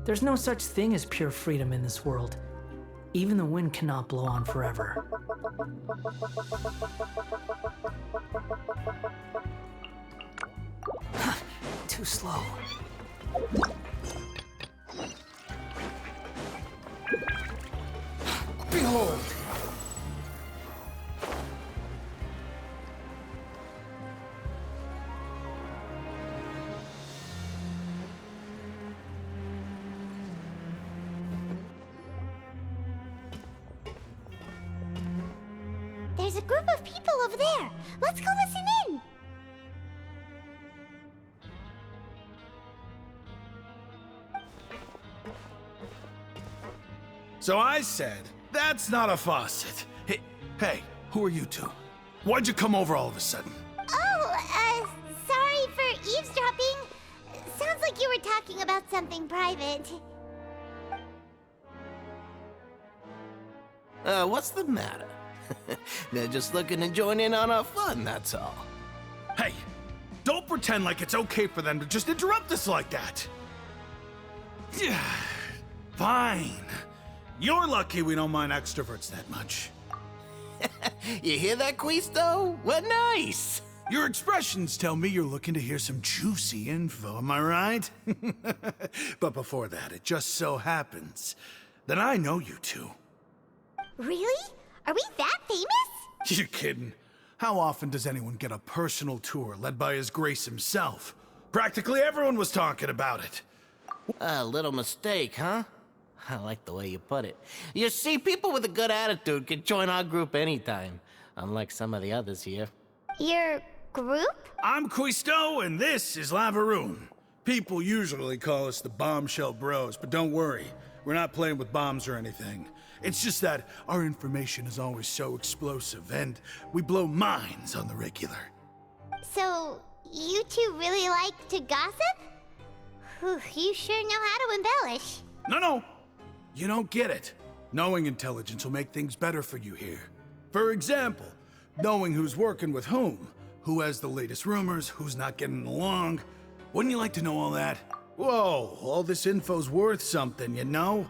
There's no such thing as pure freedom in this world. Even the wind cannot blow on forever. Too slow. Behold! There's a group of people over there. Let's go listen in. So I said, that's not a faucet. Hey, who are you two? Why'd you come over all of a sudden? Oh, sorry for eavesdropping. Sounds like you were talking about something private. What's the matter? They're just looking to join in on our fun, that's all. Hey, don't pretend like it's okay for them to just interrupt us like that. Fine. You're lucky we don't mind extroverts that much. You hear that, Quisto? What nice! Your expressions tell me you're looking to hear some juicy info, am I right? But before that, it just so happens that I know you two. Really? Are we that famous? You kidding? How often does anyone get a personal tour led by His Grace himself? Practically everyone was talking about it. A little mistake, huh? I like the way you put it. You see, people with a good attitude can join our group anytime, unlike some of the others here. Your group? I'm Quisto, and this is Lavaroon. People usually call us the Bombshell Bros, but don't worry. We're not playing with bombs or anything. It's just that our information is always so explosive, and we blow minds on the regular. So, you two really like to gossip? Whew, you sure know how to embellish. No. You don't get it. Knowing intelligence will make things better for you here. For example, knowing who's working with whom, who has the latest rumors, who's not getting along. Wouldn't you like to know all that? Whoa, all this info's worth something, you know?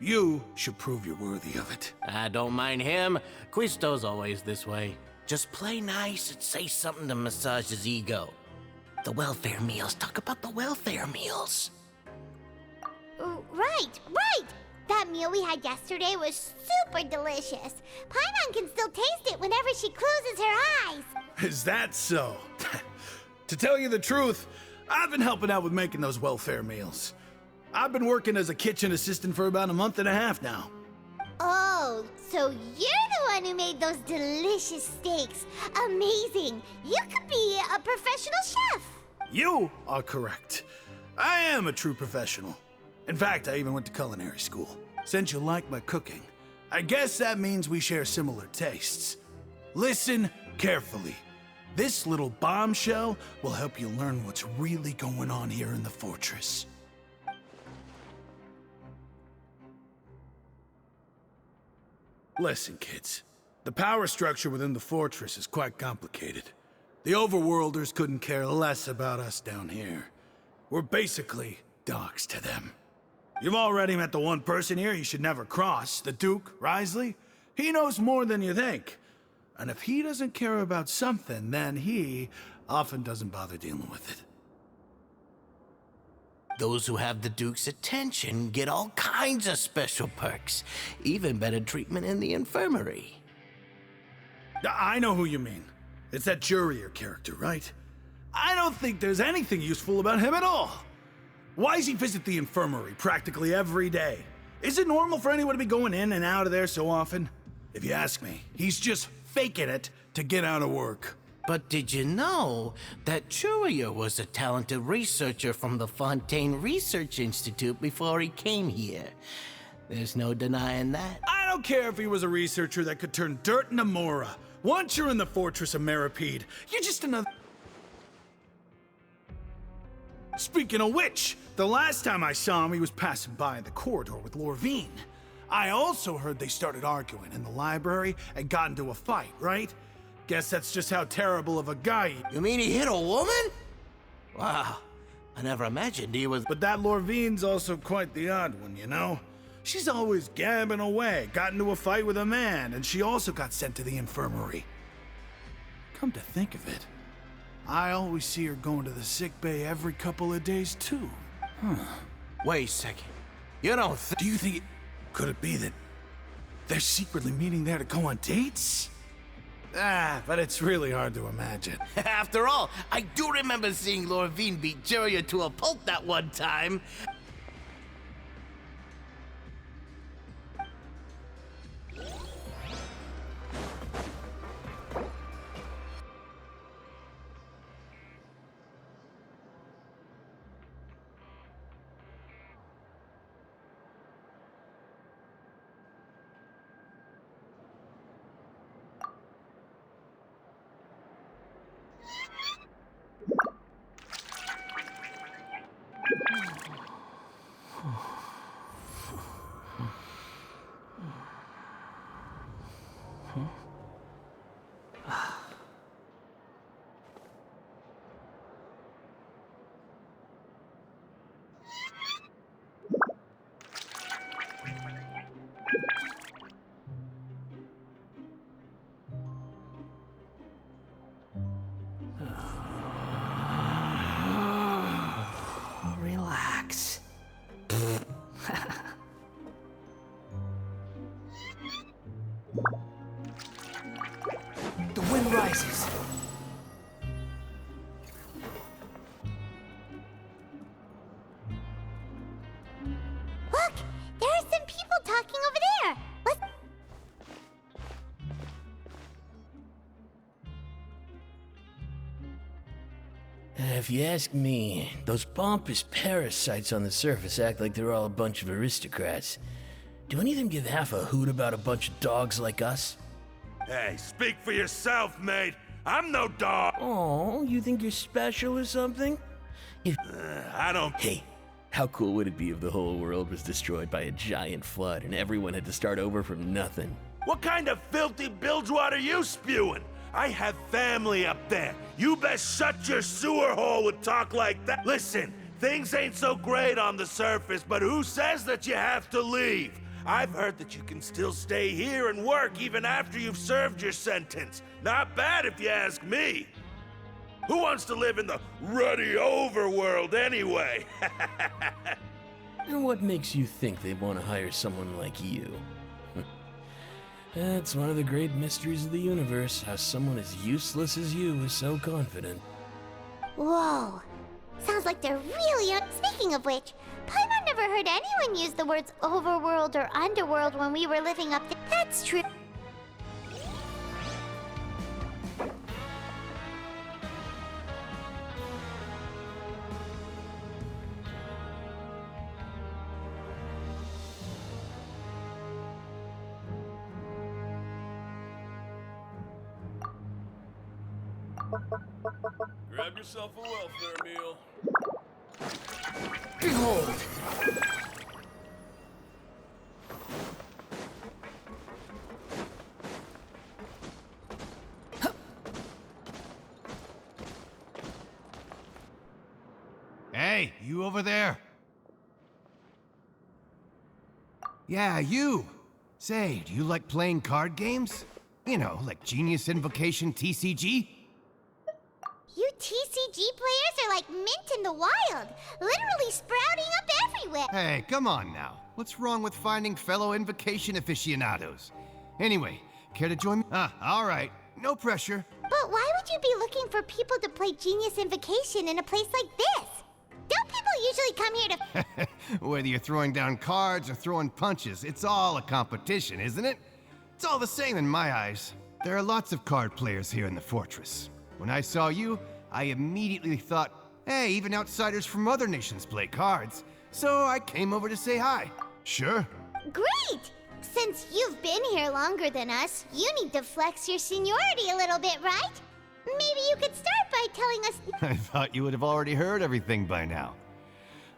You should prove you're worthy of it. I don't mind him. Quisto's always this way. Just play nice and say something to massage his ego. The welfare meals. Talk about the welfare meals. Right. That meal we had yesterday was super delicious. Paimon can still taste it whenever she closes her eyes. Is that so? To tell you the truth, I've been helping out with making those welfare meals. I've been working as a kitchen assistant for about a month and a half now. Oh, so you're the one who made those delicious steaks. Amazing. You could be a professional chef. You are correct. I am a true professional. In fact, I even went to culinary school. Since you like my cooking, I guess that means we share similar tastes. Listen carefully. This little bombshell will help you learn what's really going on here in the fortress. Listen, kids. The power structure within the fortress is quite complicated. The overworlders couldn't care less about us down here. We're basically dogs to them. You've already met the one person here you should never cross, the Duke, Risley. He knows more than you think. And if he doesn't care about something, then he often doesn't bother dealing with it. Those who have the Duke's attention get all kinds of special perks, even better treatment in the infirmary. I know who you mean. It's that Jurier character, right? I don't think there's anything useful about him at all. Why does he visit the infirmary practically every day? Is it normal for anyone to be going in and out of there so often? If you ask me, he's just faking it to get out of work. But did you know that Jurier was a talented researcher from the Fontaine Research Institute before he came here? There's no denying that. I don't care if he was a researcher that could turn dirt into Mora. Once you're in the fortress of Meripede, you're just another... Speaking of which, the last time I saw him, he was passing by in the corridor with Lorvine. I also heard they started arguing in the library and got into a fight, right? Guess that's just how terrible of a guy he... You mean he hit a woman? Wow, I never imagined he was... But that Lorvine's also quite the odd one, you know? She's always gabbing away, got into a fight with a man, and she also got sent to the infirmary. Come to think of it, I always see her going to the sick bay every couple of days, too. Huh. Wait a second. You don't Do you think... Could it be that they're secretly meeting there to go on dates? But it's really hard to imagine. After all, I do remember seeing Lorvine beat Jiraiya to a pulp that one time. Relax. The wind rises. Look, there are some people talking over there. Let's... If you ask me, those pompous parasites on the surface act like they're all a bunch of aristocrats. Do any of them give half a hoot about a bunch of dogs like us? Hey, speak for yourself, mate. I'm no dog. Oh, you think you're special or something? If I don't... Hey, how cool would it be if the whole world was destroyed by a giant flood and everyone had to start over from nothing? What kind of filthy bilge water you spewing? I have family up there. You best shut your sewer hole with talk like that. Listen, things ain't so great on the surface, but who says that you have to leave? I've heard that you can still stay here and work even after you've served your sentence. Not bad if you ask me. Who wants to live in the ruddy overworld anyway? And what makes you think they want to hire someone like you? That's one of the great mysteries of the universe, how someone as useless as you is so confident. Whoa. Sounds like they're really... Speaking of which, Paimon never heard anyone use the words overworld or underworld when we were living up there. That's true. Grab yourself a welfare meal. Behold! Hey, you over there? Yeah, you. Say, do you like playing card games? You know, like Genius Invocation TCG? You TCG players are like mint in the wild, literally sprouting up everywhere. Hey, come on now. What's wrong with finding fellow Invocation aficionados? Anyway, care to join me? All right. No pressure. But why would you be looking for people to play Genius Invocation in a place like this? Don't people usually come here to... Whether you're throwing down cards or throwing punches, it's all a competition, isn't it? It's all the same in my eyes. There are lots of card players here in the fortress. When I saw you, I immediately thought, hey, even outsiders from other nations play cards. So I came over to say hi. Sure. Great! Since you've been here longer than us, you need to flex your seniority a little bit, right? Maybe you could start by telling us. I thought you would have already heard everything by now.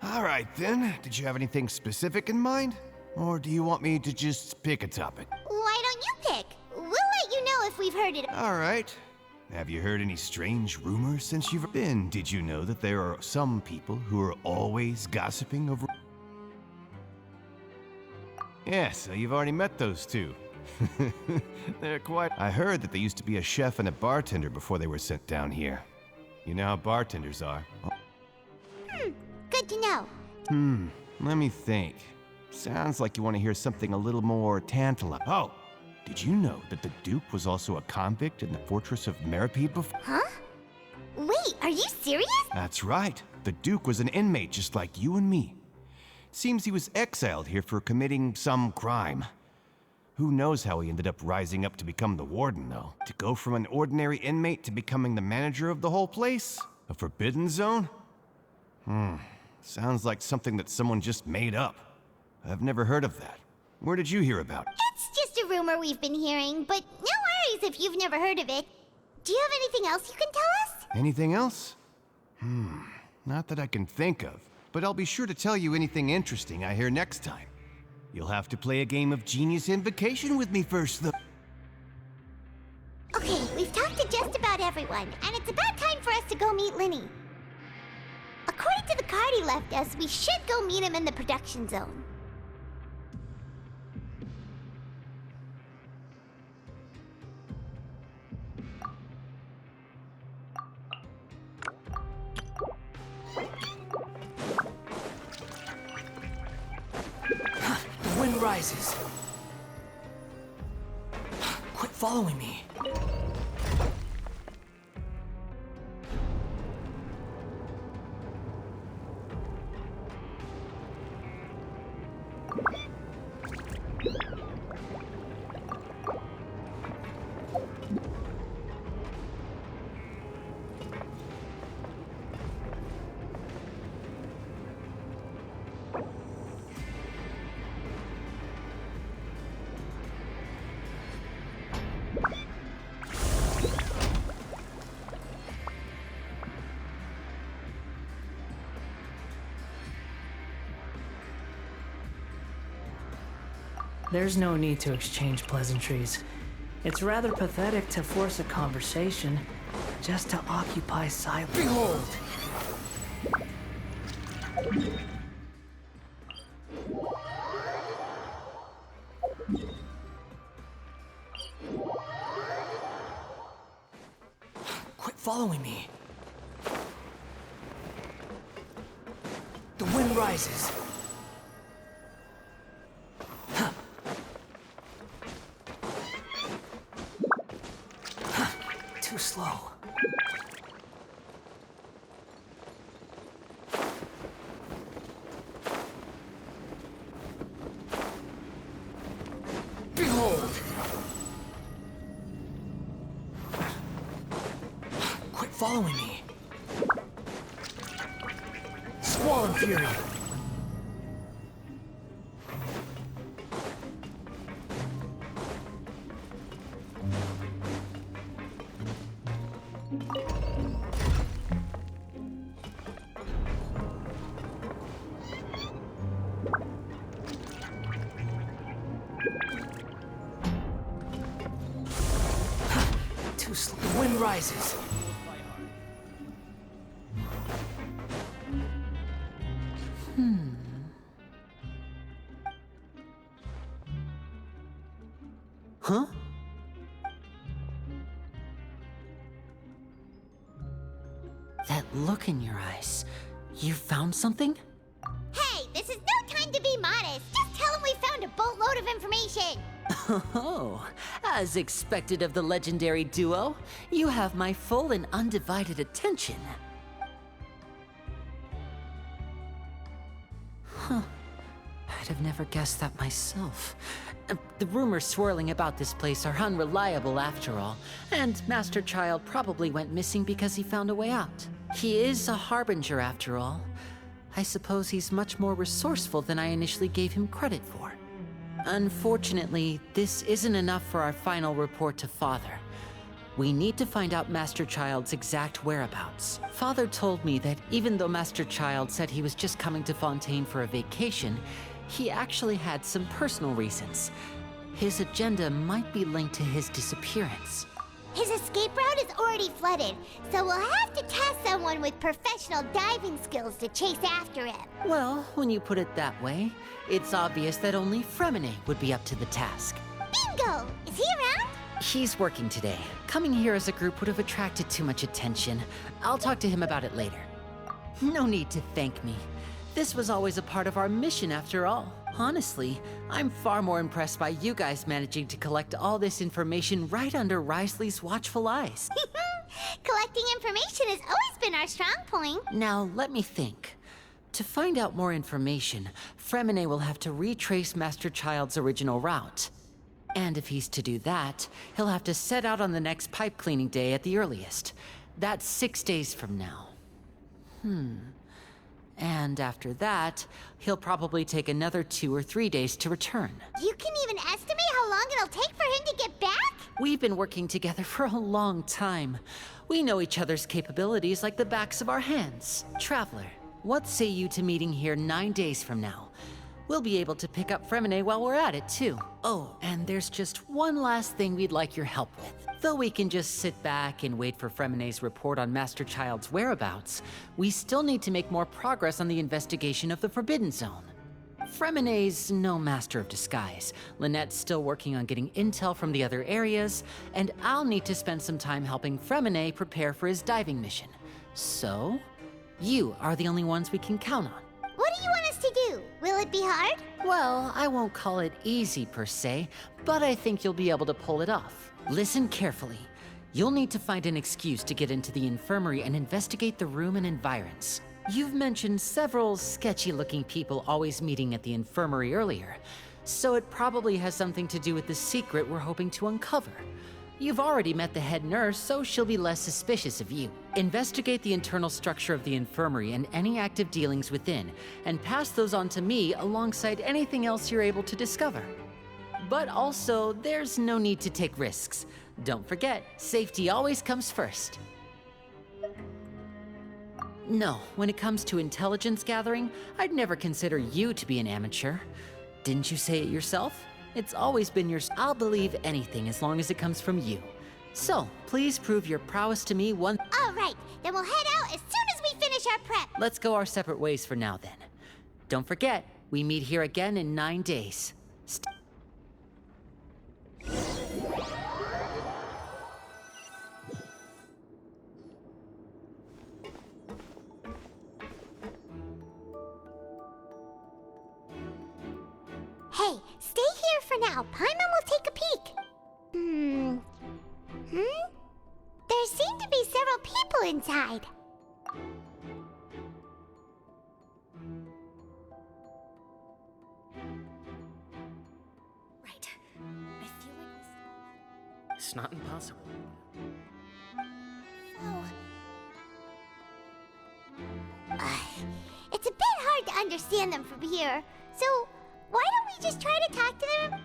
All right, then. Did you have anything specific in mind? Or do you want me to just pick a topic? Why don't you pick? We'll let you know if we've heard it. All right. Have you heard any strange rumors since you've been? Did you know that there are some people who are always gossiping over... Yeah, so you've already met those two. They're quite... I heard that they used to be a chef and a bartender before they were sent down here. You know how bartenders are. Good to know. Let me think. Sounds like you want to hear something a little more tantalizing. Oh, did you know that the Duke was also a convict in the fortress of Meripede before? Huh? Wait, are you serious? That's right. The Duke was an inmate just like you and me. Seems he was exiled here for committing some crime. Who knows how he ended up rising up to become the warden, though? To go from an ordinary inmate to becoming the manager of the whole place? A forbidden zone? Sounds like something that someone just made up. I've never heard of that. Where did you hear about it? It's just a rumor we've been hearing, but no worries if you've never heard of it. Do you have anything else you can tell us? Anything else? Not that I can think of, but I'll be sure to tell you anything interesting I hear next time. You'll have to play a game of Genius Invocation with me first, though. Okay, we've talked to just about everyone, and it's about time for us to go meet Linny. According to the card he left us, we should go meet him in the production zone. The wind rises. Quit following me. There's no need to exchange pleasantries. It's rather pathetic to force a conversation just to occupy silence. Behold! Quit following me. The wind rises. Too slow. Behold! Quit following me. Squall and fury. Too slow. The wind rises. Huh? That look in your eyes. You found something? Hey, this is no time to be modest. Just tell him we found a boatload of information. Oh, as expected of the legendary duo, you have my full and undivided attention. Huh. I'd have never guessed that myself. The rumors swirling about this place are unreliable after all, and Master Child probably went missing because he found a way out. He is a harbinger after all. I suppose he's much more resourceful than I initially gave him credit for. Unfortunately, this isn't enough for our final report to Father. We need to find out Master Child's exact whereabouts. Father told me that even though Master Child said he was just coming to Fontaine for a vacation, he actually had some personal reasons. His agenda might be linked to his disappearance. His escape route is already flooded, so we'll have to task someone with professional diving skills to chase after him. Well, when you put it that way, it's obvious that only Fremine would be up to the task. Bingo! Is he around? He's working today. Coming here as a group would have attracted too much attention. I'll talk to him about it later. No need to thank me. This was always a part of our mission after all. Honestly, I'm far more impressed by you guys managing to collect all this information right under Risley's watchful eyes. Collecting information has always been our strong point. Now, let me think. To find out more information, Fremine will have to retrace Master Child's original route. And if he's to do that, he'll have to set out on the next pipe cleaning day at the earliest. That's 6 days from now. And after that, he'll probably take another 2 or 3 days to return. You can even estimate how long it'll take for him to get back? We've been working together for a long time. We know each other's capabilities like the backs of our hands. Traveler, what say you to meeting here 9 days from now? We'll be able to pick up Fremine while we're at it, too. Oh, and there's just one last thing we'd like your help with. Though we can just sit back and wait for Fremine's report on Master Child's whereabouts, we still need to make more progress on the investigation of the Forbidden Zone. Fremine's no master of disguise. Lynette's still working on getting intel from the other areas, and I'll need to spend some time helping Fremine prepare for his diving mission. So, you are the only ones we can count on. What do you want us to do? Will it be hard? Well, I won't call it easy per se, but I think you'll be able to pull it off. Listen carefully. You'll need to find an excuse to get into the infirmary and investigate the room and environs. You've mentioned several sketchy-looking people always meeting at the infirmary earlier, so it probably has something to do with the secret we're hoping to uncover. You've already met the head nurse, so she'll be less suspicious of you. Investigate the internal structure of the infirmary and any active dealings within, and pass those on to me alongside anything else you're able to discover. But also, there's no need to take risks. Don't forget, safety always comes first. No, when it comes to intelligence gathering, I'd never consider you to be an amateur. Didn't you say it yourself? It's always been yours. I'll believe anything as long as it comes from you. So, please prove your prowess to me one— All right, then we'll head out as soon as we finish our prep. Let's go our separate ways for now then. Don't forget, we meet here again in 9 days. Hey, stay here for now. Paimon will take a peek. There seem to be several people inside. Right. I feel like It's not impossible. It's a bit hard to understand them from here, so why don't we just try to talk to them?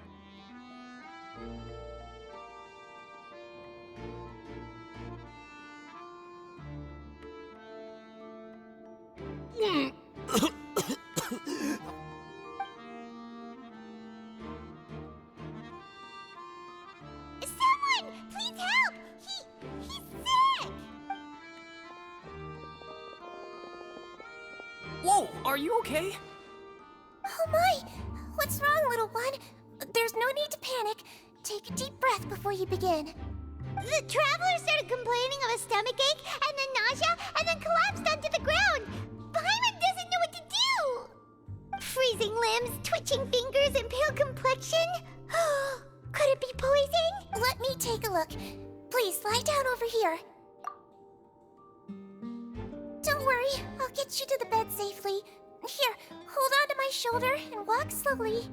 Someone, please help! He's sick! Whoa, are you okay? Oh my! What's wrong, little one? There's no need to panic. Take a deep breath before you begin. The traveler started complaining of a stomachache, and then nausea, and then collapsed onto the ground. Paimon doesn't know what to do! Freezing limbs, twitching fingers, and pale complexion? Could it be poison? Let me take a look. Please, lie down over here. Don't worry, I'll get you to the bed safely. Here, hold on to my shoulder and walk slowly.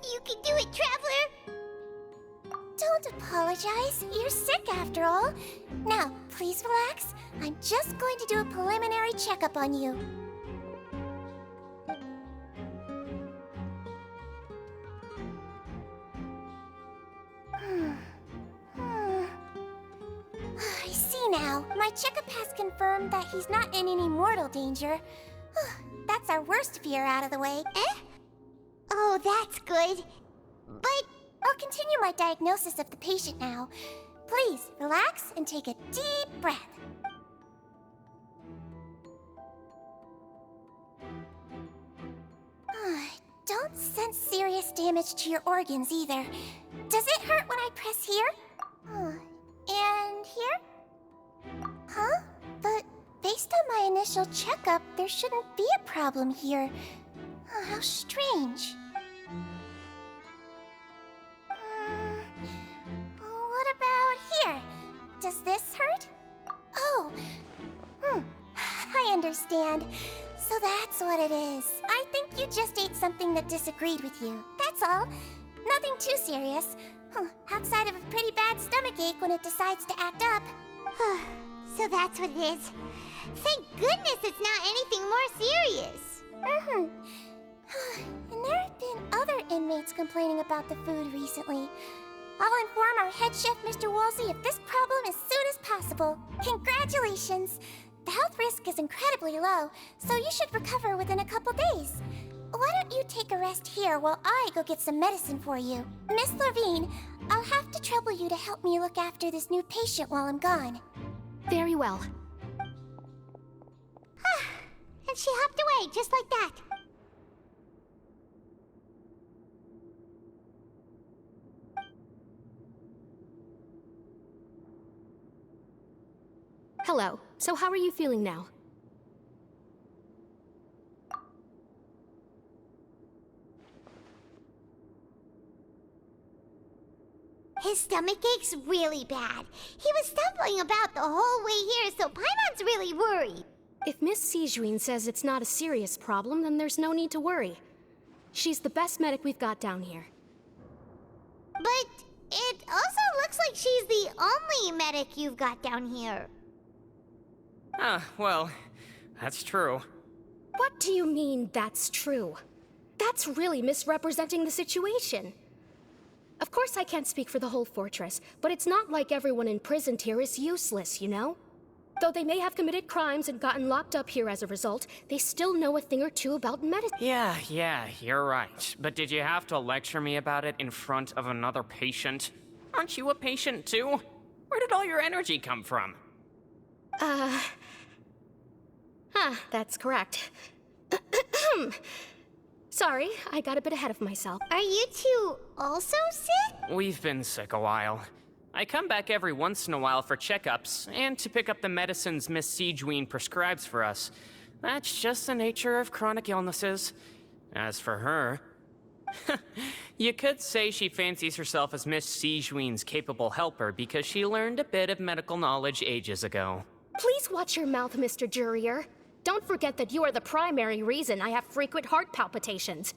You can do it, Traveler! Don't apologize. You're sick after all. Now, please relax. I'm just going to do a preliminary checkup on you. checkup has confirmed that he's not in any mortal danger. That's our worst fear out of the way. Eh? Oh, that's good. But I'll continue my diagnosis of the patient now. Please, relax and take a deep breath. Don't sense serious damage to your organs either. Does it hurt when I press here? And here? Huh? But based on my initial checkup, there shouldn't be a problem here. How strange. What about here? Does this hurt? Oh, I understand. So that's what it is. I think you just ate something that disagreed with you. That's all. Nothing too serious. Outside of a pretty bad stomachache when it decides to act up. So that's what it is. Thank goodness it's not anything more serious. And there have been other inmates complaining about the food recently. I'll inform our head chef, Mr. Woolsey, of this problem as soon as possible. Congratulations! The health risk is incredibly low, so you should recover within a couple days. Why don't you take a rest here while I go get some medicine for you? Miss Levine, I'll have to trouble you to help me look after this new patient while I'm gone. Very well. And she hopped away, just like that. Hello. So how are you feeling now? His stomach ache's really bad. He was stumbling about the whole way here, so Paimon's really worried. If Miss Sijuin says it's not a serious problem, then there's no need to worry. She's the best medic we've got down here. But it also looks like she's the only medic you've got down here. Well, that's true. What do you mean, that's true? That's really misrepresenting the situation. Of course I can't speak for the whole fortress, but it's not like everyone imprisoned here is useless, you know? Though they may have committed crimes and gotten locked up here as a result, they still know a thing or two about medicine. Yeah, you're right. But did you have to lecture me about it in front of another patient? Aren't you a patient too? Where did all your energy come from? That's correct. Sorry, I got a bit ahead of myself. Are you two also sick? We've been sick a while. I come back every once in a while for checkups, and to pick up the medicines Miss Sijuin prescribes for us. That's just the nature of chronic illnesses. As for her... you could say she fancies herself as Miss Sijuin's capable helper because she learned a bit of medical knowledge ages ago. Please watch your mouth, Mr. Jurier. Don't forget that you are the primary reason I have frequent heart palpitations.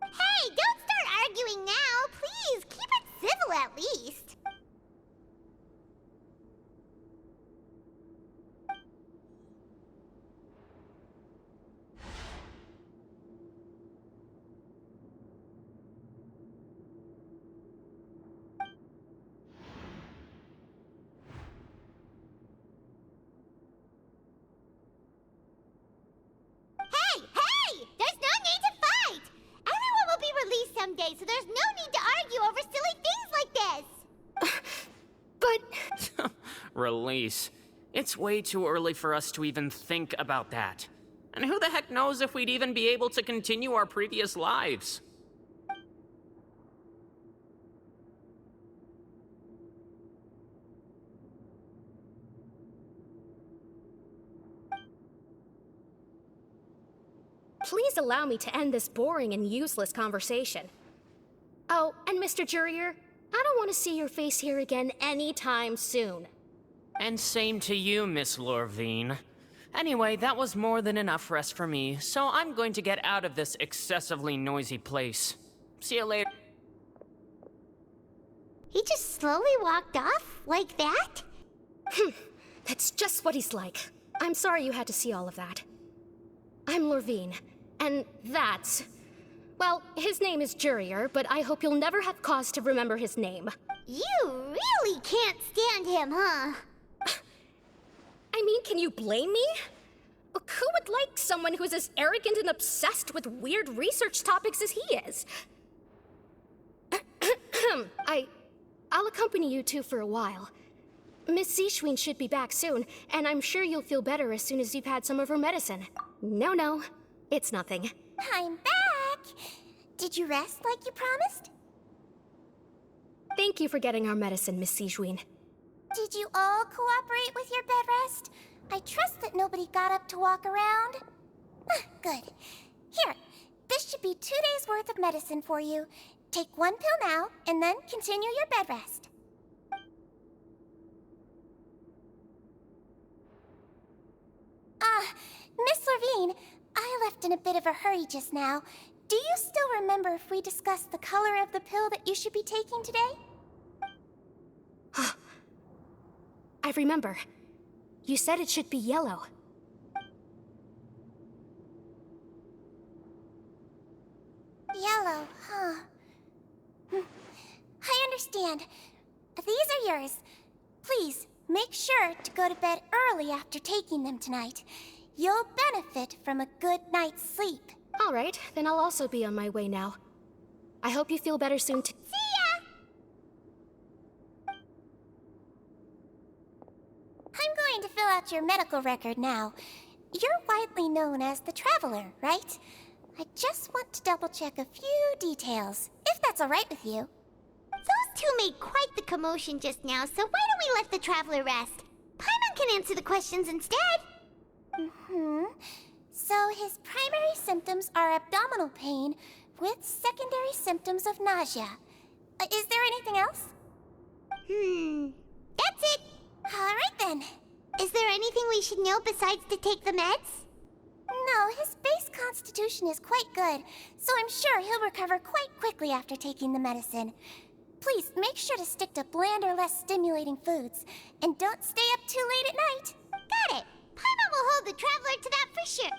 Hey, don't start arguing now! Please, keep it civil at least. Someday, so there's no need to argue over silly things like this. But... Release. It's way too early for us to even think about that. And who the heck knows if we'd even be able to continue our previous lives? Please allow me to end this boring and useless conversation. Oh, and Mr. Jurier, I don't want to see your face here again anytime soon. And same to you, Miss Lorvine. Anyway, that was more than enough rest for me, so I'm going to get out of this excessively noisy place. See you later. He just slowly walked off like that? That's just what he's like. I'm sorry you had to see all of that. I'm Lorvine, and that's... Well, his name is Jurier, but I hope you'll never have cause to remember his name. You really can't stand him, huh? I mean, can you blame me? Who would like someone who's as arrogant and obsessed with weird research topics as he is? I'll accompany you two for a while. Miss Seashween should be back soon, and I'm sure you'll feel better as soon as you've had some of her medicine. No, it's nothing. I'm back! Did you rest like you promised? Thank you for getting our medicine, Miss Seashween. Did you all cooperate with your bed rest? I trust that nobody got up to walk around. Good. Here, this should be 2 days' worth of medicine for you. Take 1 pill now, and then continue your bed rest. Miss Levine, I left in a bit of a hurry just now. Do you still remember if we discussed the color of the pill that you should be taking today? I remember. You said it should be yellow. Yellow, huh? I understand. These are yours. Please, make sure to go to bed early after taking them tonight. You'll benefit from a good night's sleep. All right, then I'll also be on my way now. I hope you feel better soon too. See ya! I'm going to fill out your medical record now. You're widely known as the Traveler, right? I just want to double-check a few details, if that's all right with you. Those two made quite the commotion just now, so why don't we let the Traveler rest? Paimon can answer the questions instead. So his primary symptoms are abdominal pain with secondary symptoms of nausea. Is there anything else? That's it. All right then. Is there anything we should know besides to take the meds? No, his base constitution is quite good, so I'm sure he'll recover quite quickly after taking the medicine. Please make sure to stick to bland or less stimulating foods, and don't stay up too late at night. Got it. Paimon will hold the Traveler to that for sure.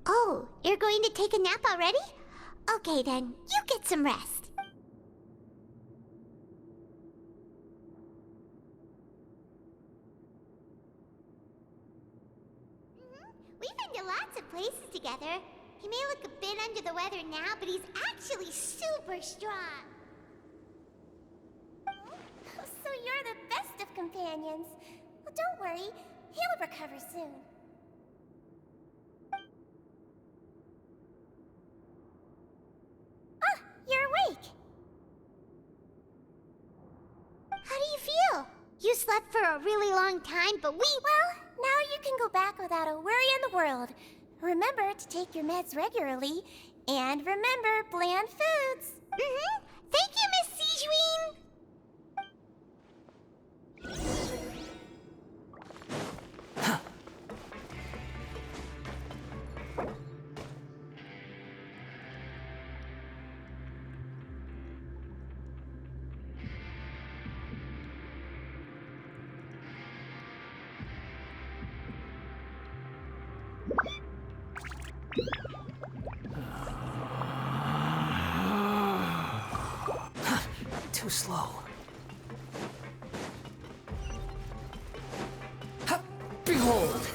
Oh, you're going to take a nap already? Okay then, you get some rest. We've been to lots of places together. He may look a bit under the weather now, but he's actually super strong. So you're the best of companions. Well, don't worry, he'll recover soon. You're awake. How do you feel? You slept for a really long time, but Well, now you can go back without a worry in the world. Remember to take your meds regularly, and remember bland foods. Thank you, Miss Seashween! Too slow. Behold!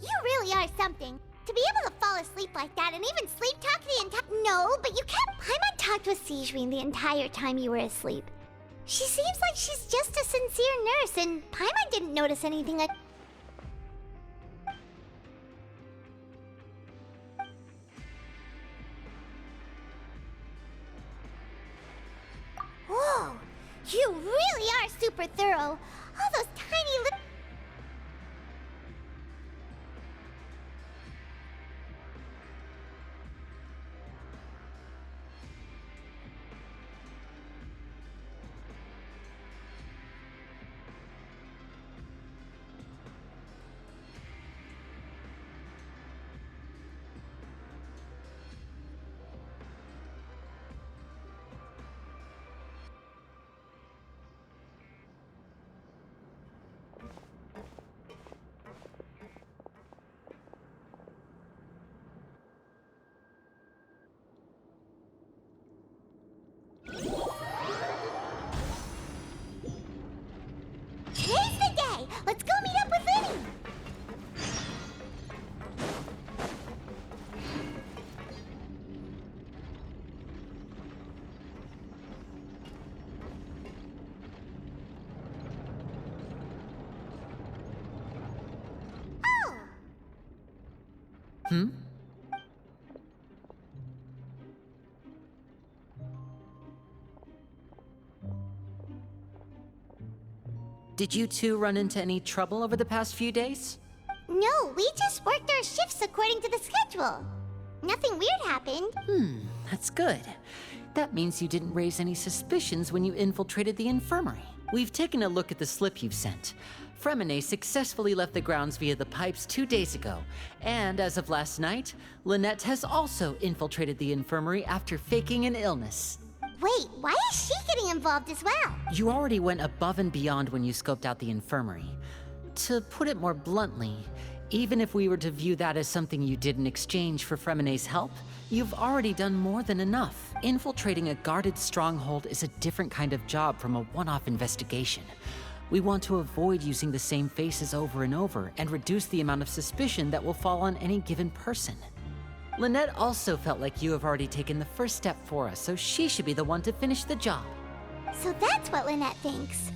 You really are something. To be able to fall asleep like that and even sleep talk the entire— No, but you can't— Paimon talked with Seashween the entire time you were asleep. She seems like she's just a sincere nurse, and Paimon didn't notice anything like— Whoa! You really are super thorough. All those tiny little— Hmm? Did you two run into any trouble over the past few days? No, we just worked our shifts according to the schedule. Nothing weird happened. That's good. That means you didn't raise any suspicions when you infiltrated the infirmary. We've taken a look at the slip you've sent. Fremine successfully left the grounds via the pipes 2 days ago, and as of last night, Lynette has also infiltrated the infirmary after faking an illness. Wait, why is she getting involved as well? You already went above and beyond when you scoped out the infirmary. To put it more bluntly, even if we were to view that as something you did in exchange for Fremine's help, you've already done more than enough. Infiltrating a guarded stronghold is a different kind of job from a one-off investigation. We want to avoid using the same faces over and over and reduce the amount of suspicion that will fall on any given person. Lynette also felt like you have already taken the first step for us, so she should be the one to finish the job. So that's what Lynette thinks.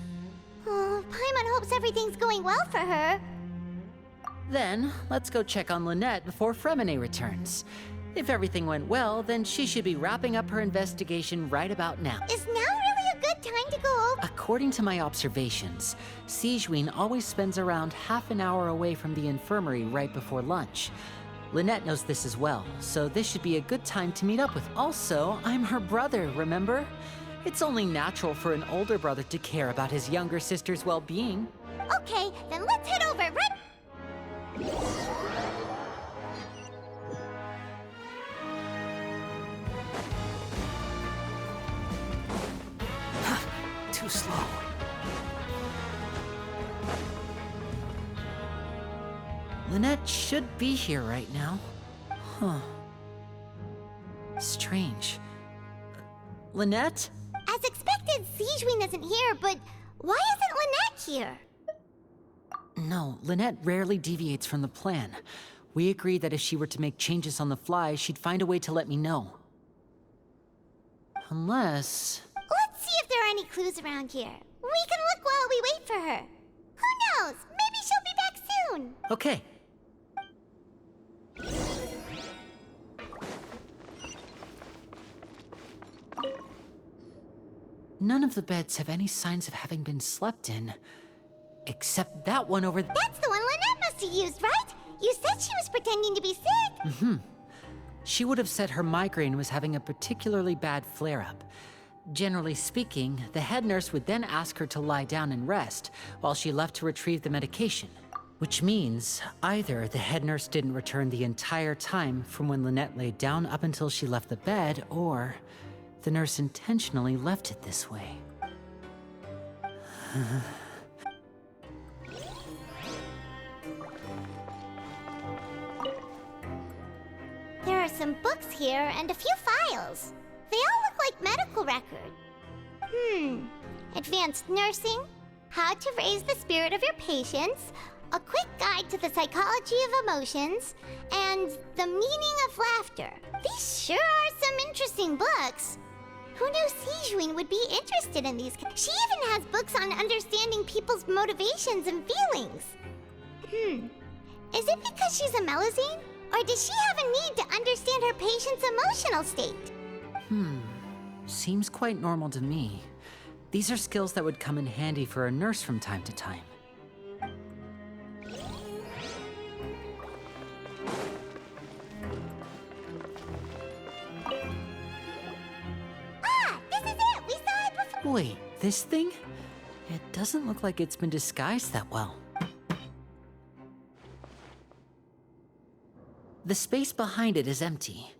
Oh, Paimon hopes everything's going well for her. Then, let's go check on Lynette before Fremine returns. If everything went well, then she should be wrapping up her investigation right about now. Is now really a good time to go over? According to my observations, Sigewinne always spends around half an hour away from the infirmary right before lunch. Lynette knows this as well, so this should be a good time to meet up with. Also, I'm her brother, remember? It's only natural for an older brother to care about his younger sister's well-being. Okay, then let's head over, right? Too slow. Lynette should be here right now. Huh. Strange. Lynette? As expected, Sigewinne isn't here, but why isn't Lynette here? No, Lynette rarely deviates from the plan. We agreed that if she were to make changes on the fly, she'd find a way to let me know. Unless... Let's see if there are any clues around here. We can look while we wait for her. Who knows? Maybe she'll be back soon. Okay. None of the beds have any signs of having been slept in. Except that one over there. That's the one Lynette must have used, right? You said she was pretending to be sick. She would have said her migraine was having a particularly bad flare-up. Generally speaking, the head nurse would then ask her to lie down and rest while she left to retrieve the medication. Which means either the head nurse didn't return the entire time from when Lynette laid down up until she left the bed, or the nurse intentionally left it this way. There are some books here and a few files. They all look like medical records. Advanced nursing, how to raise the spirit of your patients, a quick guide to the psychology of emotions, and the meaning of laughter. These sure are some interesting books. Who knew Sigewinne would be interested in these? She even has books on understanding people's motivations and feelings. Is it because she's a Melusine? Or does she have a need to understand her patient's emotional state? Seems quite normal to me. These are skills that would come in handy for a nurse from time to time. Ah, this is it! We saw it before! Wait, this thing? It doesn't look like it's been disguised that well. The space behind it is empty.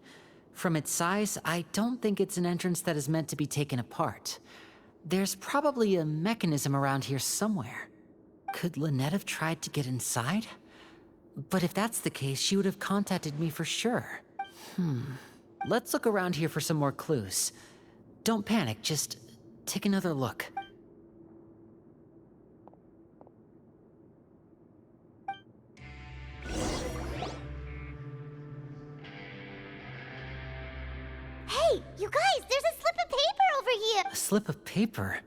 From its size, I don't think it's an entrance that is meant to be taken apart. There's probably a mechanism around here somewhere. Could Lynette have tried to get inside? But if that's the case, she would have contacted me for sure. Let's look around here for some more clues. Don't panic, just take another look. Hey, you guys, there's a slip of paper over here! A slip of paper?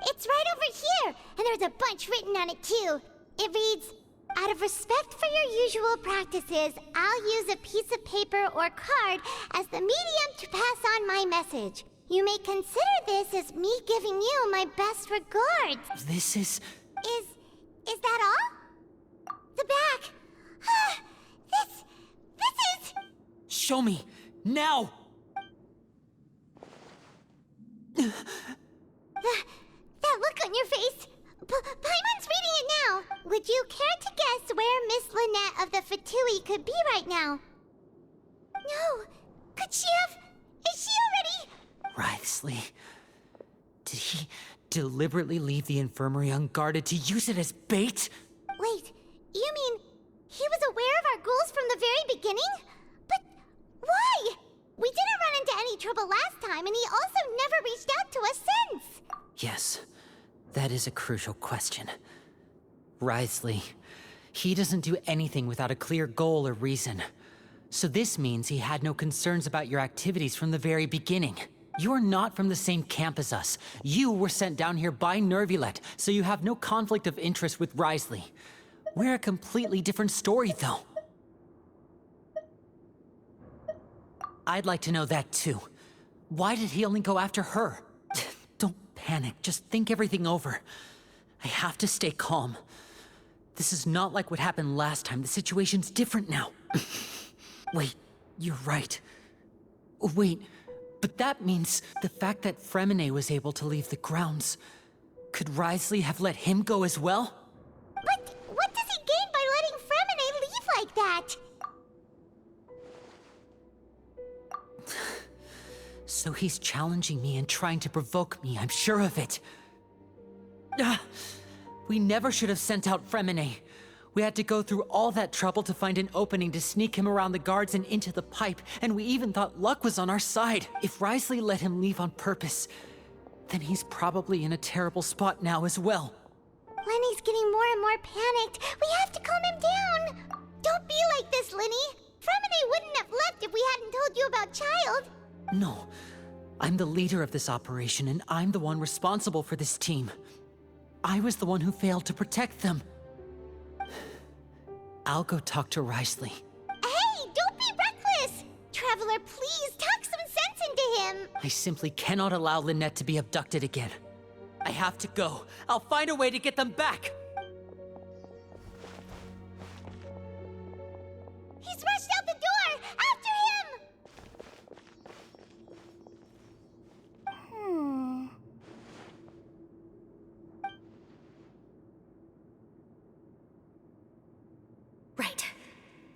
It's right over here, and there's a bunch written on it too. It reads, Out of respect for your usual practices, I'll use a piece of paper or card as the medium to pass on my message. You may consider this as me giving you my best regards. This is... Is that all? The back. This is... Show me! Now! That look on your face. Paimon's reading it now. Would you care to guess where Miss Lynette of the Fatui could be right now? No. Could she have... Is she already... Wriothesley. Did he deliberately leave the infirmary unguarded to use it as bait? Wait, you mean he was aware of our goals from the very beginning? But why? We didn't run into any trouble last time, and he also never reached out to us since. Yes, that is a crucial question. Wriothesley, he doesn't do anything without a clear goal or reason. So this means he had no concerns about your activities from the very beginning. You're not from the same camp as us. You were sent down here by Nervulet, so you have no conflict of interest with Wriothesley. We're a completely different story, though. I'd like to know that, too. Why did he only go after her? Don't panic, just think everything over. I have to stay calm. This is not like what happened last time. The situation's different now. Wait, you're right. Wait, but that means the fact that Fremine was able to leave the grounds. Could Wriothesley have let him go as well? But what does he gain by letting Fremine leave like that? So he's challenging me and trying to provoke me, I'm sure of it. We never should have sent out Fremine. We had to go through all that trouble to find an opening to sneak him around the guards and into the pipe, and we even thought luck was on our side. If Wriothesley let him leave on purpose, then he's probably in a terrible spot now as well. Lenny's getting more and more panicked. We have to calm him down. Don't be like this, Lenny. Fremine wouldn't have left if we hadn't told you about Child. No, I'm the leader of this operation, and I'm the one responsible for this team. I was the one who failed to protect them. I'll go talk to Wriothesley. Hey, don't be reckless! Traveler, please talk some sense into him. I simply cannot allow Lynette to be abducted again. I have to go. I'll find a way to get them back. He's rushed out the door! After him! Right.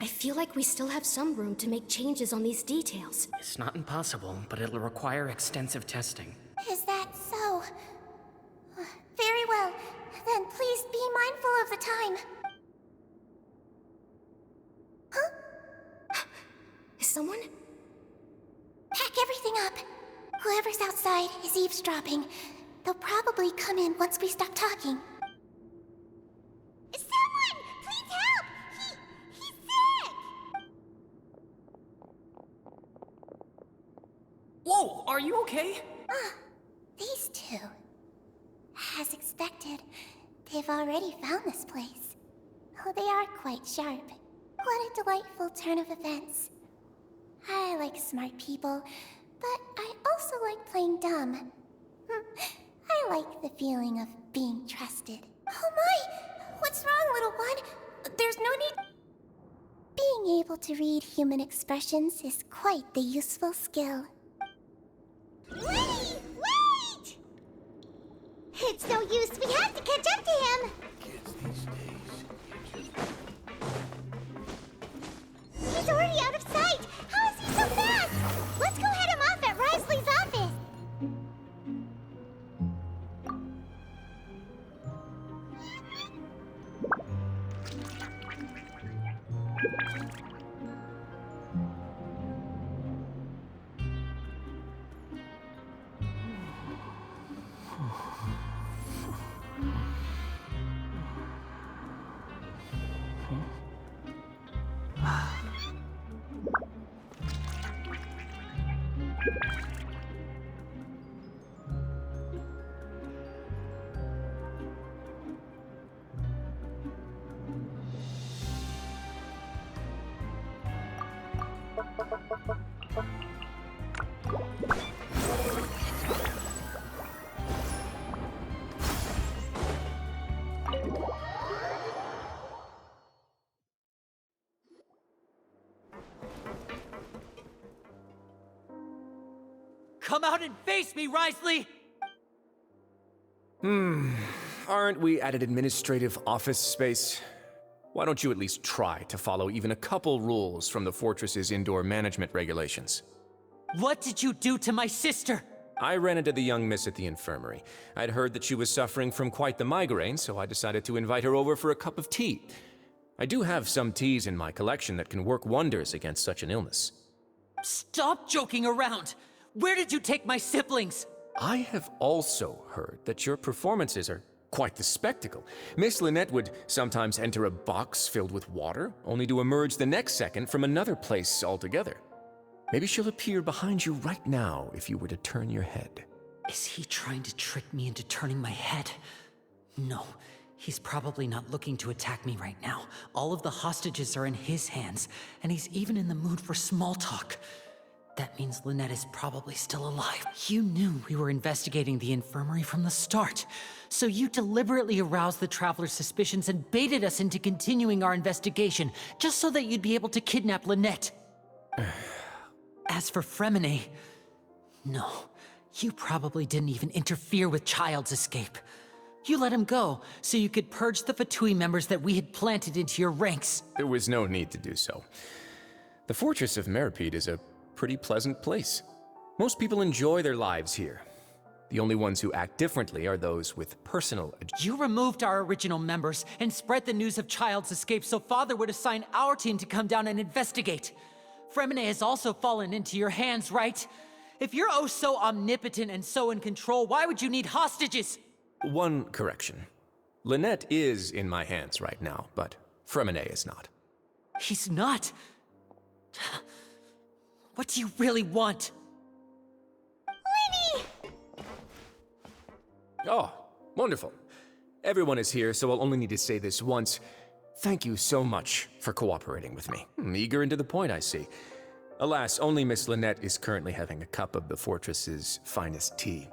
I feel like we still have some room to make changes on these details. It's not impossible, but it'll require extensive testing. Is that so? Very well. Then please be mindful of the time. Huh? Is someone? Pack everything up. Whoever's outside is eavesdropping. They'll probably come in once we stop talking. Someone! Please help! He's sick! Whoa, are you okay? These two. As expected, they've already found this place. Oh, they are quite sharp. What a delightful turn of events. I like smart people, but I also like playing dumb. I like the feeling of being trusted. Oh my! What's wrong, little one? There's no need... Being able to read human expressions is quite the useful skill. Wait! Wait! It's no use. We have to catch up to him. He's already out of sight. How is he so fast? Let's go head him off at Wriothesley's office. come out and face me, Risley! Aren't we at an administrative office space? Why don't you at least try to follow even a couple rules from the fortress's indoor management regulations? What did you do to my sister? I ran into the young miss at the infirmary. I'd heard that she was suffering from quite the migraine, so I decided to invite her over for a cup of tea. I do have some teas in my collection that can work wonders against such an illness. Stop joking around! Where did you take my siblings? I have also heard that your performances are quite the spectacle. Miss Lynette would sometimes enter a box filled with water, only to emerge the next second from another place altogether. Maybe she'll appear behind you right now if you were to turn your head. Is he trying to trick me into turning my head? No, he's probably not looking to attack me right now. All of the hostages are in his hands, and he's even in the mood for small talk. That means Lynette is probably still alive. You knew we were investigating the infirmary from the start, so you deliberately aroused the Traveler's suspicions and baited us into continuing our investigation, just so that you'd be able to kidnap Lynette. As for Fremine, no, you probably didn't even interfere with Child's escape. You let him go, so you could purge the Fatui members that we had planted into your ranks. There was no need to do so. The Fortress of Meripede is a pretty pleasant place. Most people enjoy their lives here. The only ones who act differently are those with personal... You removed our original members and spread the news of Child's escape so Father would assign our team to come down and investigate. Fremine has also fallen into your hands, right? If you're oh so omnipotent and so in control, why would you need hostages? One correction. Lynette is in my hands right now, but Fremine is not. He's not? What do you really want? Lenny! Oh, wonderful. Everyone is here, so I'll only need to say this once. Thank you so much for cooperating with me. Eager and to the point, I see. Alas, only Miss Lynette is currently having a cup of the fortress's finest tea.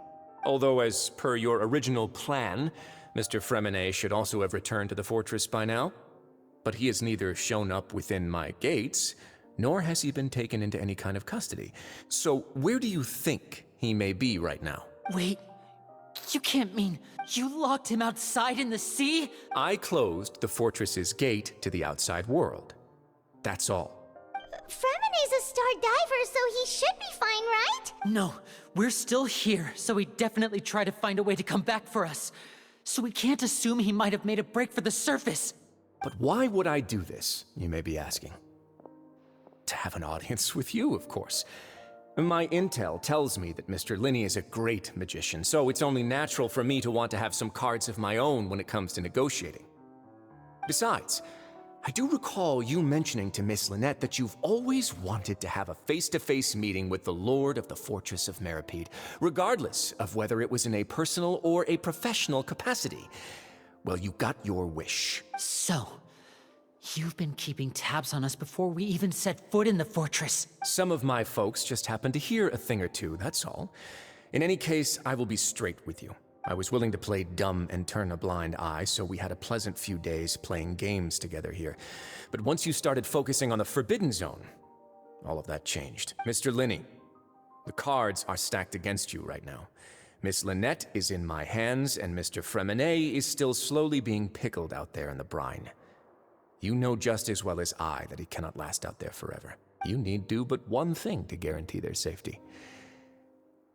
Although, as per your original plan, Mr. Fremine should also have returned to the fortress by now. But he has neither shown up within my gates, nor has he been taken into any kind of custody. So where do you think he may be right now? Wait, you can't mean you locked him outside in the sea? I closed the fortress's gate to the outside world. That's all. Fremine's a star diver, so he should be fine, right? No, we're still here, so he definitely tried to find a way to come back for us. So we can't assume he might have made a break for the surface. But why would I do this, you may be asking? To have an audience with you, of course. My intel tells me that Mr. Linney is a great magician, so it's only natural for me to want to have some cards of my own when it comes to negotiating. Besides, I do recall you mentioning to Miss Lynette that you've always wanted to have a face-to-face meeting with the Lord of the Fortress of Meripede, regardless of whether it was in a personal or a professional capacity. Well, you got your wish. So, you've been keeping tabs on us before we even set foot in the fortress. Some of my folks just happened to hear a thing or two, that's all. In any case, I will be straight with you. I was willing to play dumb and turn a blind eye, so we had a pleasant few days playing games together here. But once you started focusing on the Forbidden Zone, all of that changed. Mr. Linney, the cards are stacked against you right now. Miss Lynette is in my hands, and Mr. Fremine is still slowly being pickled out there in the brine. You know just as well as I that he cannot last out there forever. You need do but one thing to guarantee their safety.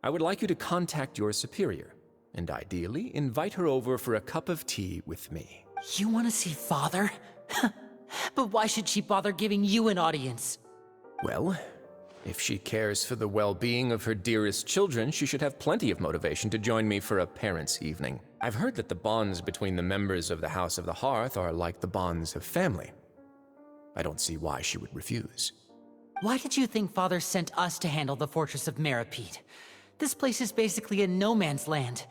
I would like you to contact your superior, and ideally invite her over for a cup of tea with me. You want to see Father? But why should she bother giving you an audience? Well, if she cares for the well-being of her dearest children, she should have plenty of motivation to join me for a parents' evening. I've heard that the bonds between the members of the House of the Hearth are like the bonds of family. I don't see why she would refuse. Why did you think Father sent us to handle the Fortress of Meripede? This place is basically a no-man's land.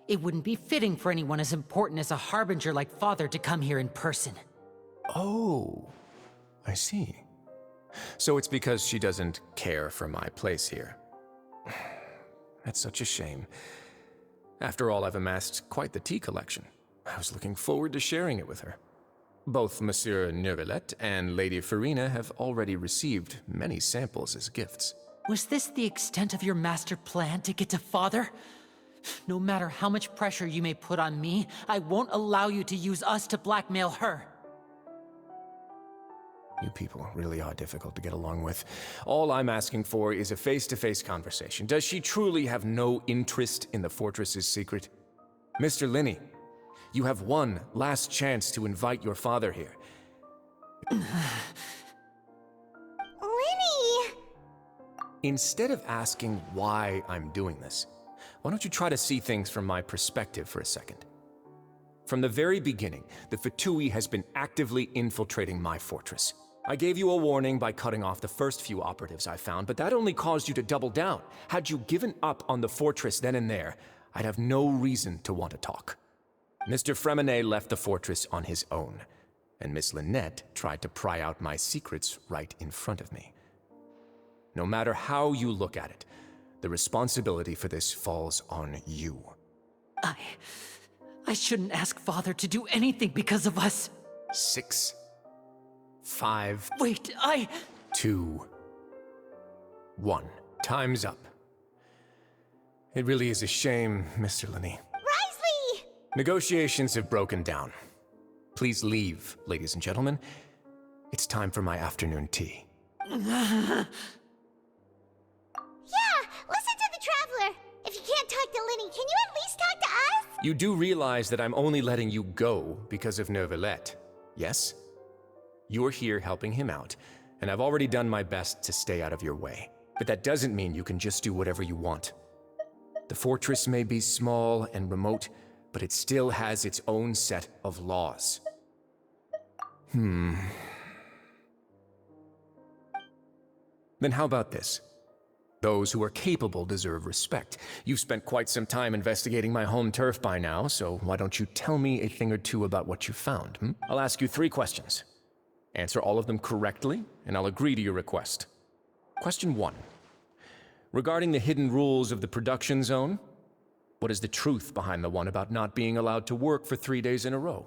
It wouldn't be fitting for anyone as important as a harbinger like Father to come here in person. Oh, I see. So it's because she doesn't care for my place here. That's such a shame. After all, I've amassed quite the tea collection. I was looking forward to sharing it with her. Both Monsieur Neuvillette and Lady Farina have already received many samples as gifts. Was this the extent of your master plan to get to Father? No matter how much pressure you may put on me, I won't allow you to use us to blackmail her. You people really are difficult to get along with. All I'm asking for is a face-to-face conversation. Does she truly have no interest in the fortress's secret? Mr. Linney, you have one last chance to invite your father here. Linny! Instead of asking why I'm doing this, why don't you try to see things from my perspective for a second? From the very beginning, the Fatui has been actively infiltrating my fortress. I gave you a warning by cutting off the first few operatives I found, but that only caused you to double down. Had you given up on the fortress then and there, I'd have no reason to want to talk. Mr. Fremenet left the fortress on his own, and Miss Lynette tried to pry out my secrets right in front of me. No matter how you look at it, the responsibility for this falls on you. I shouldn't ask Father to do anything because of us. 6, 5... Wait, 2, 1. Time's up. It really is a shame, Mr. Linney. Risley! Negotiations have broken down. Please leave, ladies and gentlemen. It's time for my afternoon tea. Yeah, listen to the Traveler. If you can't talk to Linny, can you at least talk to us? You do realize that I'm only letting you go because of Neuvillette, yes? You're here helping him out, and I've already done my best to stay out of your way. But that doesn't mean you can just do whatever you want. The fortress may be small and remote, but it still has its own set of laws. Then how about this? Those who are capable deserve respect. You've spent quite some time investigating my home turf by now, so why don't you tell me a thing or two about what you found? I'll ask you 3 questions. Answer all of them correctly, and I'll agree to your request. Question 1. Regarding the hidden rules of the production zone, what is the truth behind the one about not being allowed to work for 3 days in a row?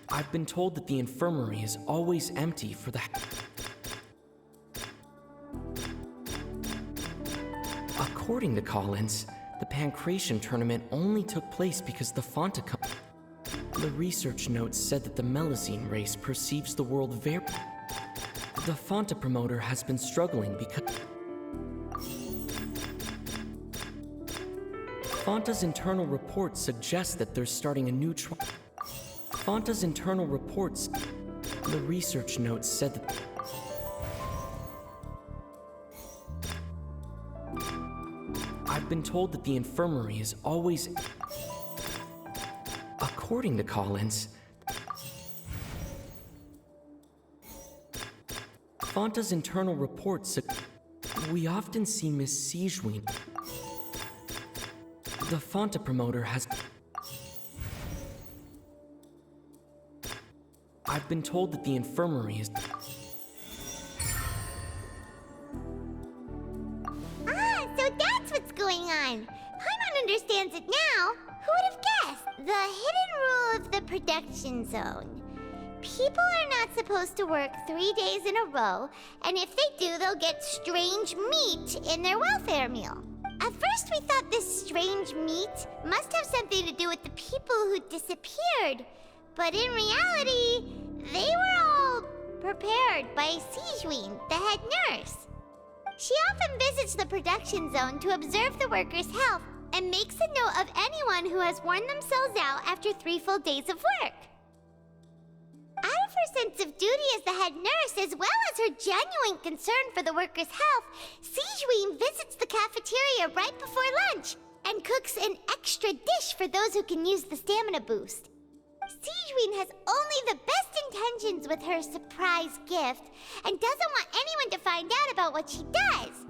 I've been told that the infirmary is always empty for the... According to Collins, the Pancration tournament only took place because the Fonta... The research notes said that the Melusine race perceives the world very... The Fonta promoter has been struggling because... Fonta's internal reports suggest that they're starting a new trial. Fonta's internal reports... The research notes said that... I've been told that the infirmary is always... According to Collins... Fonta's internal reports... We often see Miss Siegewien. The Fonta promoter has... I've been told that the infirmary is... Ah, so that's what's going on. Paimon understands it now. Who would have guessed? The hidden rule of the production zone. People are not supposed to work 3 days in a row, and if they do, they'll get strange meat in their welfare meal. At first we thought this strange meat must have something to do with the people who disappeared. But in reality, they were all prepared by Siegewien, the head nurse. She often visits the production zone to observe the workers' health and makes a note of anyone who has worn themselves out after 3 full days of work. Out of her sense of duty as the head nurse, as well as her genuine concern for the workers' health, Siegewien visits the cafeteria right before lunch and cooks an extra dish for those who can use the stamina boost. Siegewien has only the best intentions with her surprise gift and doesn't want anyone to find out about what she does.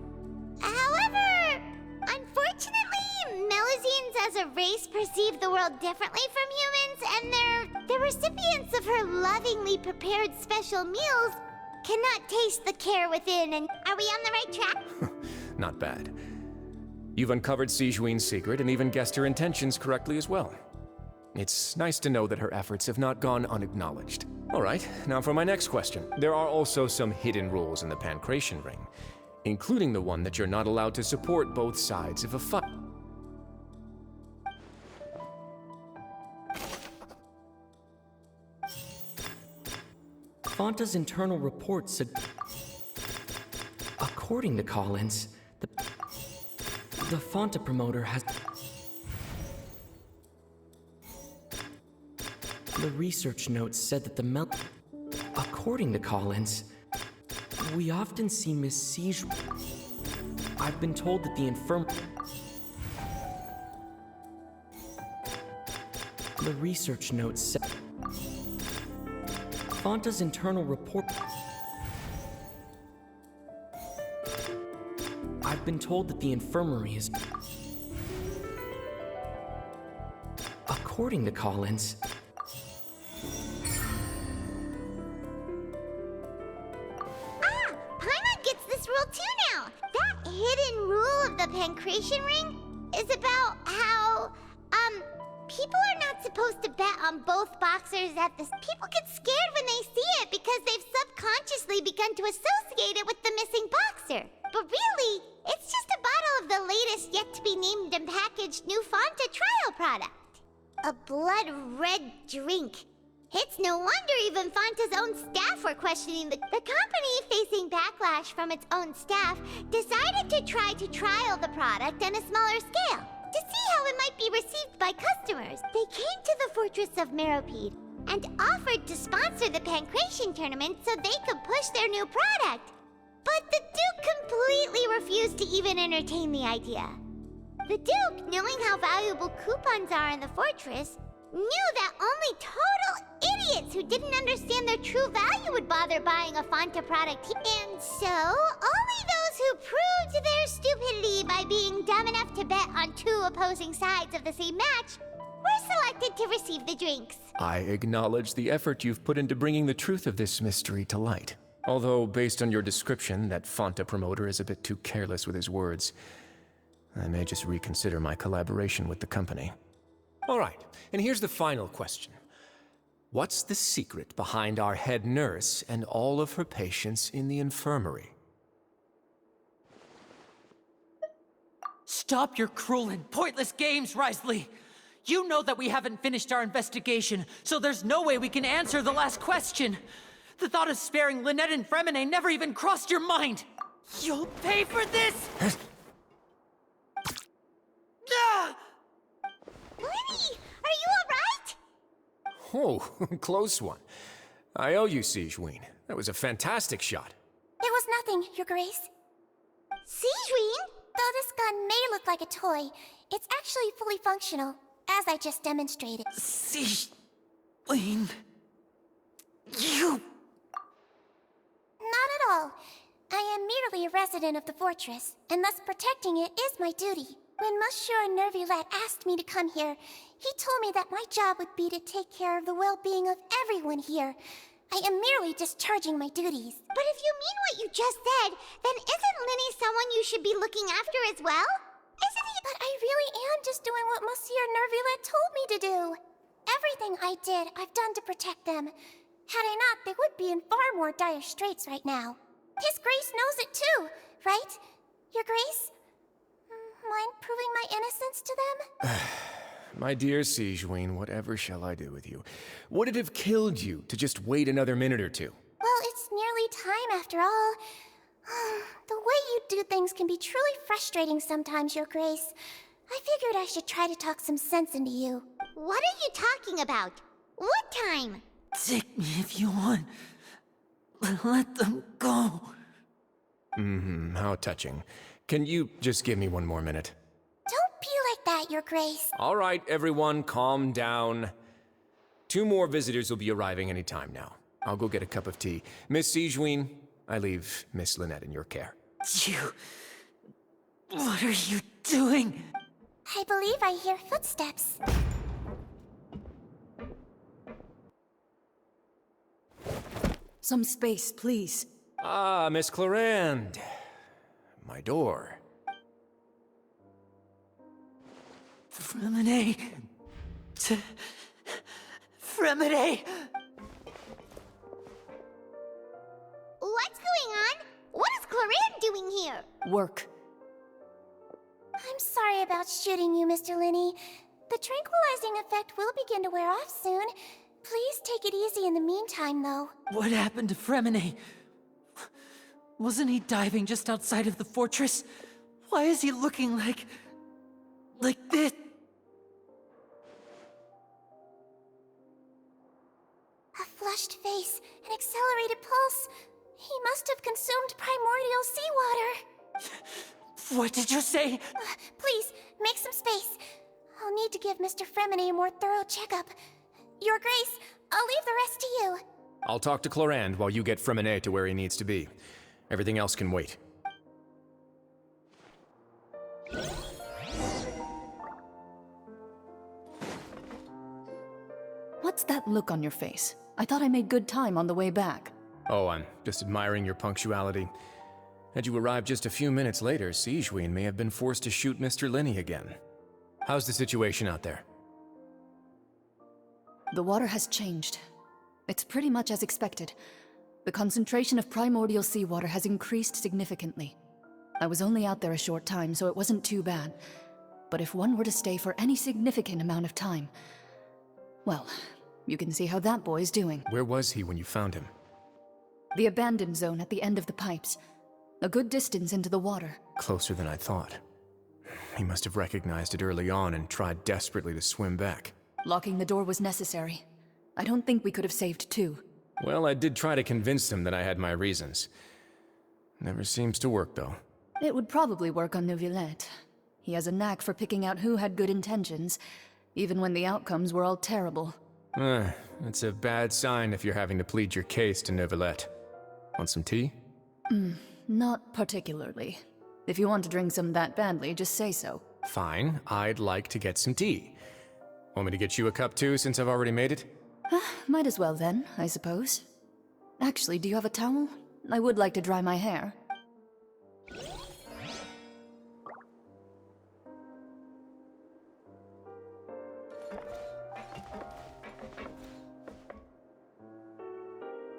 However, unfortunately, Melazines as a race perceive the world differently from humans, and the recipients of her lovingly prepared special meals cannot taste the care within. And are we on the right track? Not bad. You've uncovered Sijuin's secret and even guessed her intentions correctly as well. It's nice to know that her efforts have not gone unacknowledged. All right, now for my next question. There are also some hidden rules in the Pancration Ring, including the one that you're not allowed to support both sides of a fight. Fonta's internal report said... According to Collins, the Fonta promoter has... The research notes said that the According to Collins, we often see Miss Siege... I've been told that the The research notes said... Fonta's internal report... I've been told that the infirmary is... According to Collins... Paimon gets this rule too now! That hidden rule of the Pancration Ring is about how, people are not supposed to bet on both boxers at this. People get scared when they see it because they've subconsciously begun to associate it with the missing boxer. But really, it's just a bottle of the latest yet-to-be-named and packaged new Fonta trial product. A blood-red drink. It's no wonder even Fonta's own staff were questioning the company, facing backlash from its own staff, decided to try to trial the product on a smaller scale, to see how it might be received by customers. They came to the fortress of Meropide and offered to sponsor the Pancration tournament so they could push their new product. But the Duke completely refused to even entertain the idea. The Duke, knowing how valuable coupons are in the fortress, knew that only total idiots who didn't understand their true value would bother buying a Fonta product. And so, only those who proved their stupidity by being dumb enough to bet on two opposing sides of the same match were selected to receive the drinks. I acknowledge the effort you've put into bringing the truth of this mystery to light. Although, based on your description, that Fonta promoter is a bit too careless with his words. I may just reconsider my collaboration with the company. All right, and here's the final question. What's the secret behind our head nurse and all of her patients in the infirmary? Stop your cruel and pointless games, Risley! You know that we haven't finished our investigation, so there's no way we can answer the last question. The thought of sparing Lynette and Fremine never even crossed your mind! You'll pay for this! Ah! Lenny, are you alright? Oh, close one. I owe you, Sijuin. That was a fantastic shot. It was nothing, Your Grace. Sijuin? Though this gun may look like a toy, it's actually fully functional, as I just demonstrated. Sijuin... You... Not at all. I am merely a resident of the fortress, and thus protecting it is my duty. When Monsieur Nervillette asked me to come here, he told me that my job would be to take care of the well-being of everyone here. I am merely discharging my duties. But if you mean what you just said, then isn't Linny someone you should be looking after as well? Isn't he? But I really am just doing what Monsieur Nervillette told me to do. Everything I did, I've done to protect them. Had I not, they would be in far more dire straits right now. His Grace knows it too, right? Your Grace? Mind proving my innocence to them? My dear Sijuin, whatever shall I do with you? Would it have killed you to just wait another minute or two? Well, it's nearly time after all. The way you do things can be truly frustrating sometimes, Your Grace. I figured I should try to talk some sense into you. What are you talking about? What time? Take me if you want. Let them go. How touching. Can you just give me one more minute? Don't be like that, Your Grace. All right, everyone, calm down. 2 more visitors will be arriving any time now. I'll go get a cup of tea. Miss Sijuin, I leave Miss Lynette in your care. You... What are you doing? I believe I hear footsteps. Some space, please. Ah, Miss Clorinde. My door. Fremine. Fremine! What's going on? What is Clorinde doing here? Work. I'm sorry about shooting you, Mr. Linney. The tranquilizing effect will begin to wear off soon. Please take it easy in the meantime, though. What happened to Fremine? Wasn't he diving just outside of the fortress? Why is he looking like this? A flushed face, an accelerated pulse. He must have consumed primordial seawater. What did you say? Please, make some space. I'll need to give Mr. Fremine a more thorough checkup. Your Grace, I'll leave the rest to you. I'll talk to Clorinde while you get Fremine to where he needs to be. Everything else can wait. What's that look on your face? I thought I made good time on the way back. Oh, I'm just admiring your punctuality. Had you arrived just a few minutes later, Sigewinne may have been forced to shoot Mr. Linney again. How's the situation out there? The water has changed. It's pretty much as expected. The concentration of primordial seawater has increased significantly. I was only out there a short time, so it wasn't too bad. But if one were to stay for any significant amount of time... well, you can see how that boy's doing. Where was he when you found him? The abandoned zone at the end of the pipes. A good distance into the water. Closer than I thought. He must have recognized it early on and tried desperately to swim back. Locking the door was necessary. I don't think we could have saved two. Well, I did try to convince him that I had my reasons. Never seems to work, though. It would probably work on Neuvillette. He has a knack for picking out who had good intentions, even when the outcomes were all terrible. That's a bad sign if you're having to plead your case to Neuvillette. Want some tea? Not particularly. If you want to drink some that badly, just say so. Fine, I'd like to get some tea. Want me to get you a cup too, since I've already made it? Might as well then, I suppose. Actually, do you have a towel? I would like to dry my hair.